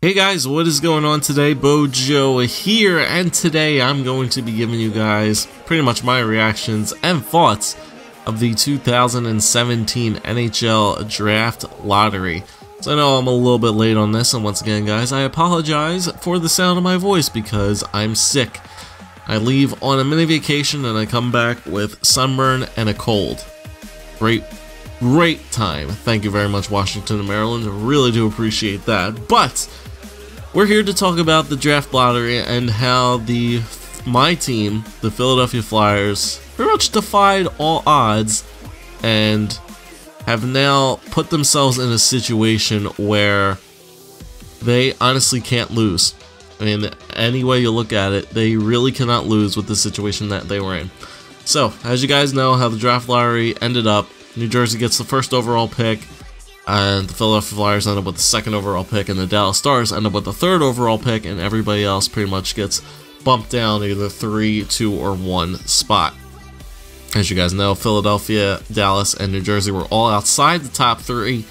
Hey guys, what is going on today? Bojo here, and today I'm going to be giving you guys pretty much my reactions and thoughts of the 2017 NHL Draft Lottery. So I know I'm a little bit late on this, and once again guys, I apologize for the sound of my voice because I'm sick. I leave on a mini vacation and I come back with sunburn and a cold. Great time. Thank you very much, Washington and Maryland. I really do appreciate that. But we're here to talk about the draft lottery and how my team, the Philadelphia Flyers, pretty much defied all odds and have now put themselves in a situation where they honestly can't lose. I mean, any way you look at it, they really cannot lose with the situation that they were in. So, as you guys know how the draft lottery ended up, New Jersey gets the first overall pick, and the Philadelphia Flyers end up with the second overall pick, and the Dallas Stars end up with the third overall pick, and everybody else pretty much gets bumped down either 3, 2, or 1 spot. As you guys know, Philadelphia, Dallas, and New Jersey were all outside the top 3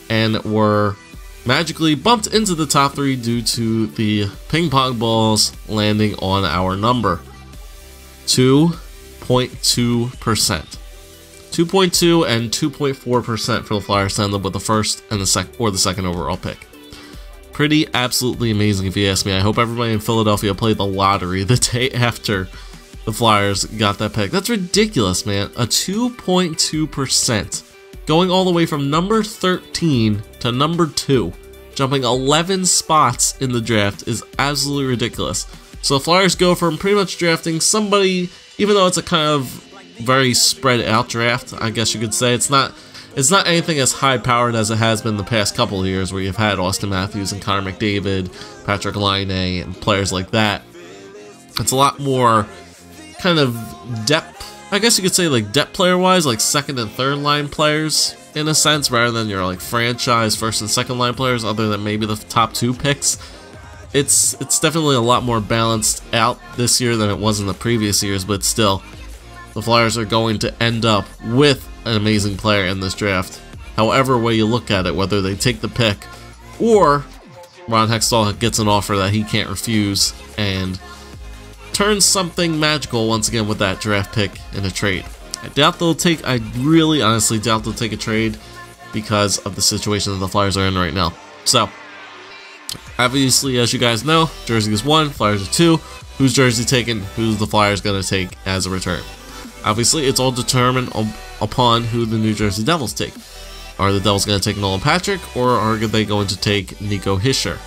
and were magically bumped into the top 3 due to the ping pong balls landing on our number. 2.2%. 2.2 and 2.4% for the Flyers to end up with the first and the second overall pick. Pretty absolutely amazing if you ask me. I hope everybody in Philadelphia played the lottery the day after the Flyers got that pick. That's ridiculous, man. A 2.2%. Going all the way from number 13 to number 2. Jumping 11 spots in the draft is absolutely ridiculous. So the Flyers go from pretty much drafting somebody, even though it's a kind of very spread out draft, I guess you could say. It's not anything as high powered as it has been the past couple of years, where you've had Austin Matthews and Connor McDavid, Patrick Laine, and players like that. It's a lot more kind of depth, I guess you could say, like depth player wise, like second and third line players in a sense, rather than your like franchise first and second line players, other than maybe the top 2 picks. It's definitely a lot more balanced out this year than it was in the previous years, but still, the Flyers are going to end up with an amazing player in this draft. However way you look at it, whether they take the pick or Ron Hextall gets an offer that he can't refuse and turns something magical once again with that draft pick in a trade. I really honestly doubt they'll take a trade because of the situation that the Flyers are in right now. So, obviously, as you guys know, Jersey is 1, Flyers are 2. Who's Jersey taking? Who's the Flyers going to take as a return? Obviously, it's all determined upon who the New Jersey Devils take. Are the Devils going to take Nolan Patrick, or are they going to take Nico Hischier?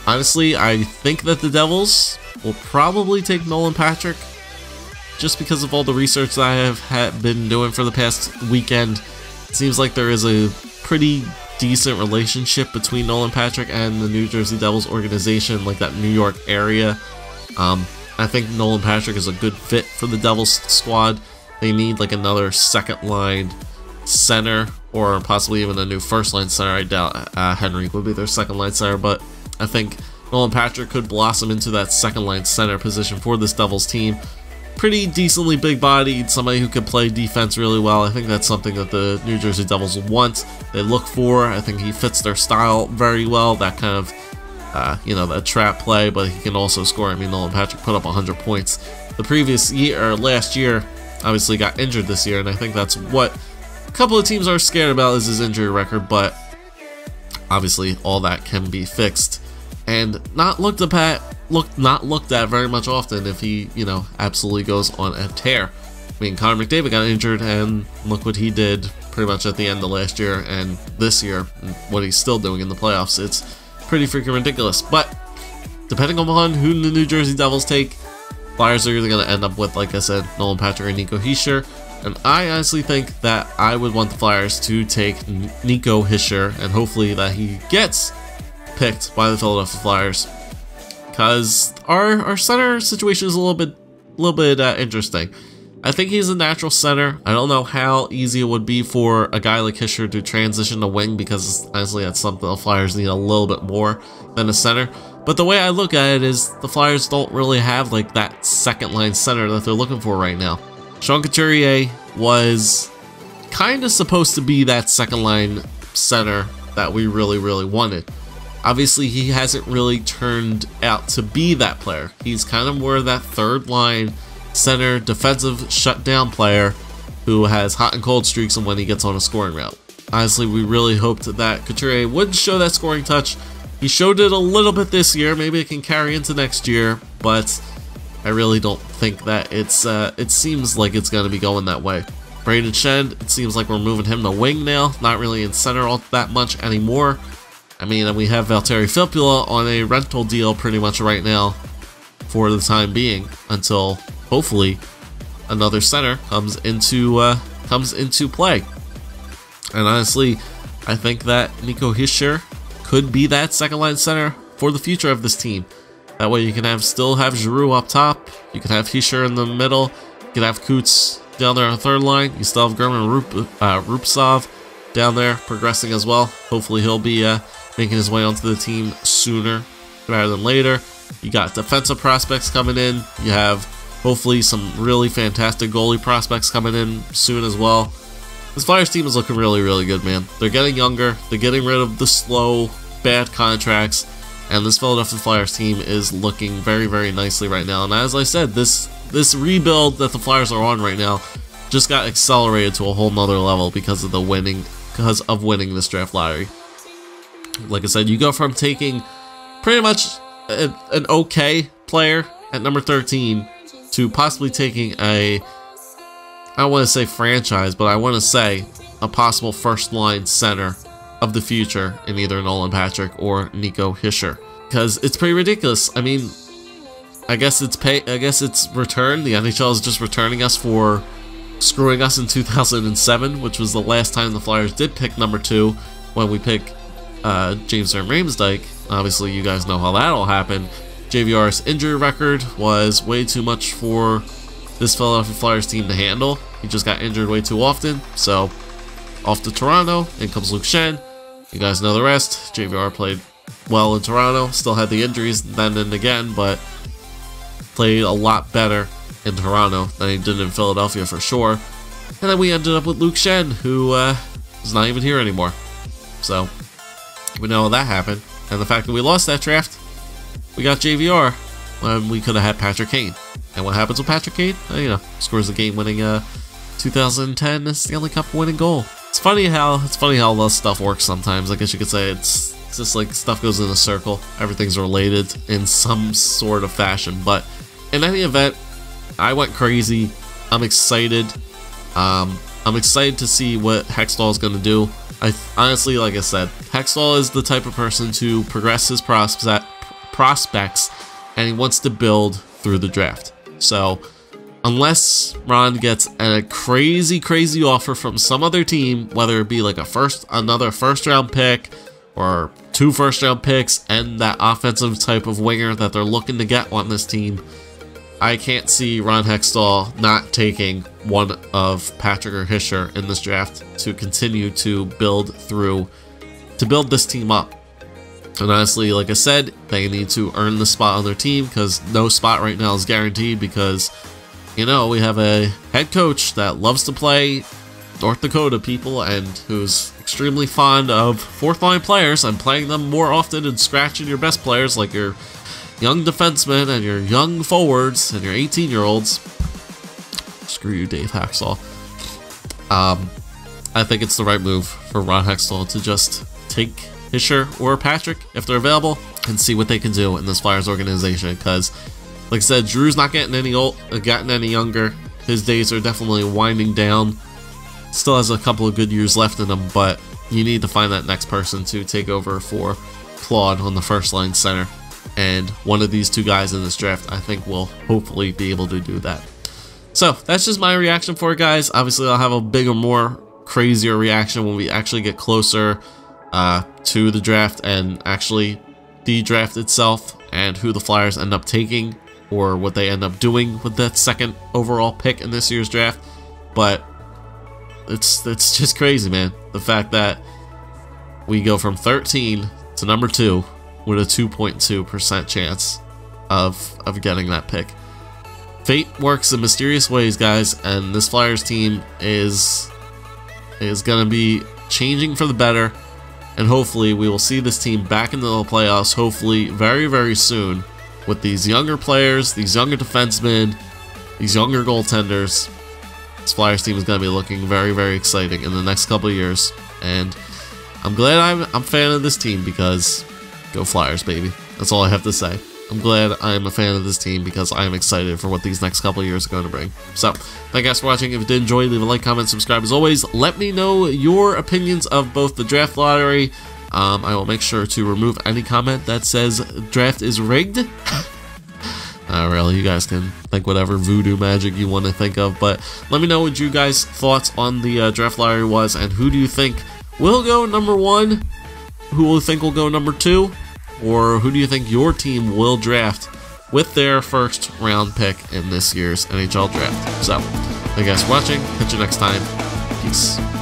Honestly, I think that the Devils will probably take Nolan Patrick, just because of all the research that I have been doing for the past weekend. It seems like there is a pretty decent relationship between Nolan Patrick and the New Jersey Devils organization, like that New York area. I think Nolan Patrick is a good fit for the Devils squad. They need like another second line center, or possibly even a new first line center. I doubt Henry would be their second line center, but I think Nolan Patrick could blossom into that second line center position for this Devils team. Pretty decently big bodied, somebody who can play defense really well. I think that's something that the New Jersey Devils want, they look for. I think he fits their style very well, that kind of that trap play, but he can also score. I mean, Nolan Patrick put up 100 points the previous year, or last year. Obviously got injured this year, and I think that's what a couple of teams are scared about, is his injury record, but obviously all that can be fixed and not looked at very much often if he, absolutely goes on a tear. I mean, Connor McDavid got injured, and look what he did pretty much at the end of last year and this year, and what he's still doing in the playoffs. It's pretty freaking ridiculous. But depending upon who the New Jersey Devils take, Flyers are either going to end up with, like I said, Nolan Patrick or Nico Hischier. And I honestly think that I would want the Flyers to take Nico Hischier, and hopefully that he gets picked by the Philadelphia Flyers, because our center situation is a little bit interesting. I think he's a natural center. I don't know how easy it would be for a guy like Hischier to transition to wing, because honestly that's something the Flyers need a little bit more than a center. But the way I look at it is the Flyers don't really have like that second line center that they're looking for right now. Sean Couturier was kind of supposed to be that second line center that we really wanted. Obviously, he hasn't really turned out to be that player. He's kind of more that third line center defensive shutdown player who has hot and cold streaks when he gets on a scoring route. Honestly, we really hoped that Couturier would show that scoring touch. He showed it a little bit this year. Maybe it can carry into next year, but I really don't think that it seems like it's going to be going that way. Brayden Schenn, it seems like we're moving him to wing now, not really in center all that much anymore. I mean, and we have Valtteri Filppula on a rental deal pretty much right now for the time being, until hopefully another center comes into play. And honestly, I think that Nico Hischier could be that second line center for the future of this team. That way you can still have Giroux up top, you can have Hischier in the middle, you can have Coots down there on the third line, you still have German Rupsov down there progressing as well. Hopefully he'll be making his way onto the team sooner rather than later. You got defensive prospects coming in, you have hopefully some really fantastic goalie prospects coming in soon as well. This Flyers team is looking really, really good, man. They're getting younger, they're getting rid of the slow, bad contracts, and this Philadelphia Flyers team is looking very, very nicely right now. And as I said, this rebuild that the Flyers are on right now just got accelerated to a whole nother level because of winning this draft lottery. Like I said, you go from taking pretty much an okay player at number 13 to possibly taking I don't want to say franchise, but I want to say a possible first line center of the future in either Nolan Patrick or Nico Hischier, because it's pretty ridiculous. I mean, I guess it's return. The NHL is just returning us for screwing us in 2007, which was the last time the Flyers did pick number 2 when we picked James Van Riemsdyk. Obviously, you guys know how that all happened. JVR's injury record was way too much for this Philadelphia Flyers team to handle. He just got injured way too often, so off to Toronto. In comes Luke Schenn. You guys know the rest. JVR played well in Toronto, still had the injuries then and again, but played a lot better in Toronto than he did in Philadelphia for sure. And then we ended up with Luke Schenn, who is not even here anymore. So we know that happened. And the fact that we lost that draft, we got JVR when we could have had Patrick Kane. And what happens with Patrick Kane? You know, scores the game-winning 2010 Stanley Cup winning goal. It's funny how this stuff works sometimes. I guess you could say it's just like stuff goes in a circle. Everything's related in some sort of fashion. But in any event, I went crazy. I'm excited. I'm excited to see what Hextall is going to do. Honestly, like I said, Hextall is the type of person to progress his prospects, and he wants to build through the draft. So unless Ron gets a crazy offer from some other team, whether it be like another first round pick or 2 first-round picks and that offensive type of winger that they're looking to get on this team, I can't see Ron Hextall not taking one of Patrick or Hischier in this draft to continue to build this team up. And honestly, like I said, they need to earn the spot on their team, because no spot right now is guaranteed, because, you know, we have a head coach that loves to play North Dakota people and who's extremely fond of fourth-line players and playing them more often and scratching your best players like your young defensemen and your young forwards and your 18-year-olds. Screw you, Dave Hextall. I think it's the right move for Ron Hextall to just take Hischier or Patrick, if they're available, and see what they can do in this Flyers organization, because, like I said, Drew's not getting any younger. His days are definitely winding down. Still has a couple of good years left in him, but you need to find that next person to take over for Claude on the first line center. And one of these 2 guys in this draft, I think, will hopefully be able to do that. So that's just my reaction for it, guys. Obviously, I'll have a bigger, more crazier reaction when we actually get closer to the draft and actually the draft itself and who the Flyers end up taking or what they end up doing with that 2nd overall pick in this year's draft. But it's just crazy, man. The fact that we go from 13 to number 2 with a 2.2% chance of getting that pick. Fate works in mysterious ways, guys, and this Flyers team is going to be changing for the better. and hopefully we will see this team back into the playoffs, hopefully very, very soon, with these younger players, these younger defensemen, these younger goaltenders. This Flyers team is going to be looking very, very exciting in the next couple of years, and I'm glad I'm a fan of this team because go Flyers, baby. That's all I have to say. I'm glad I'm a fan of this team because I am excited for what these next couple of years are going to bring. So, thank you guys for watching. If you did enjoy, leave a like, comment, subscribe. As always, let me know your opinions of both the draft lottery. I will make sure to remove any comment that says draft is rigged. Really, you guys can think whatever voodoo magic you want to think of, but let me know what you guys' thoughts on the draft lottery was, and who do you think will go number 1, who will you think will go number 2, or who do you think your team will draft with their first round pick in this year's NHL draft. So, thank you guys for watching. Catch you next time. Peace.